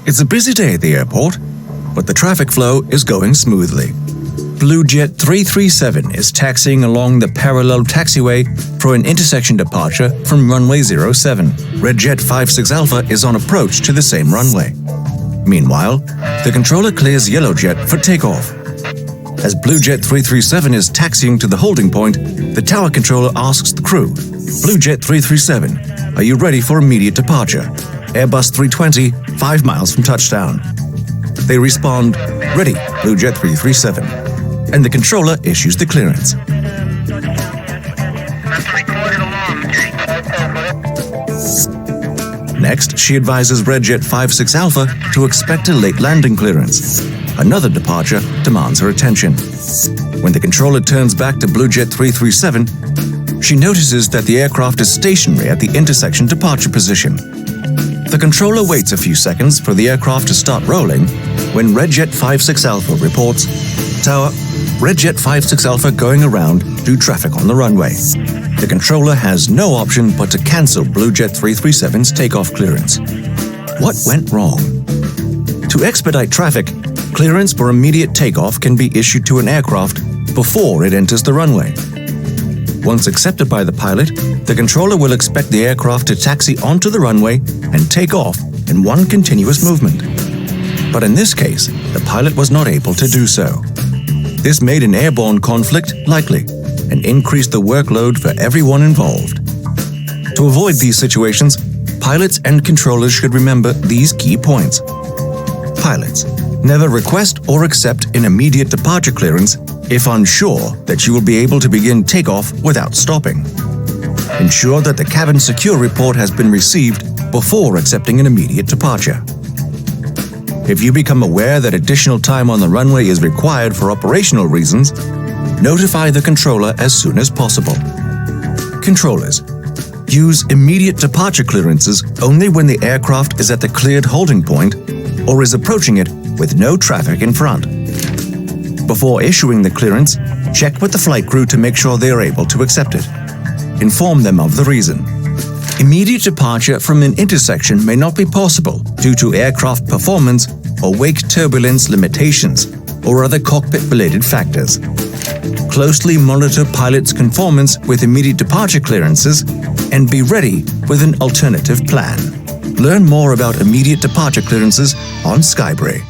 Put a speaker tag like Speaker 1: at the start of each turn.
Speaker 1: It's a busy day at the airport, but the traffic flow is going smoothly. Blue Jet 337 is taxiing along the parallel taxiway for an intersection departure from runway 07. Red Jet 56 Alpha is on approach to the same runway. Meanwhile, the controller clears Yellow Jet for takeoff. As Blue Jet 337 is taxiing to the holding point, the tower controller asks the crew, "Blue Jet 337, are you ready for immediate departure? Airbus 320, 5 miles from touchdown." They respond, "Ready, Blue Jet 337." And the controller issues the clearance. Next, she advises Red Jet 56 Alpha to expect a late landing clearance. Another departure demands her attention. When the controller turns back to Blue Jet 337, she notices that the aircraft is stationary at the intersection departure position. The controller waits a few seconds for the aircraft to start rolling when Red Jet 56 Alpha reports, "Tower, Red Jet 56 Alpha going around due traffic on the runway." The controller has no option but to cancel Blue Jet 337's takeoff clearance. What went wrong? To expedite traffic, clearance for immediate takeoff can be issued to an aircraft before it enters the runway. Once accepted by the pilot, the controller will expect the aircraft to taxi onto the runway and take off in one continuous movement. But in this case, the pilot was not able to do so. This made an airborne conflict likely and increased the workload for everyone involved. To avoid these situations, pilots and controllers should remember these key points. Pilots, never request or accept an immediate departure clearance if unsure that you will be able to begin takeoff without stopping. Ensure that the cabin secure report has been received before accepting an immediate departure. If you become aware that additional time on the runway is required for operational reasons, notify the controller as soon as possible. Controllers, use immediate departure clearances only when the aircraft is at the cleared holding point or is approaching it with no traffic in front. Before issuing the clearance, check with the flight crew to make sure they are able to accept it. Inform them of the reason. Immediate departure from an intersection may not be possible due to aircraft performance or wake turbulence limitations or other cockpit-related factors. Closely monitor pilots' conformance with immediate departure clearances and be ready with an alternative plan. Learn more about immediate departure clearances on Skybray.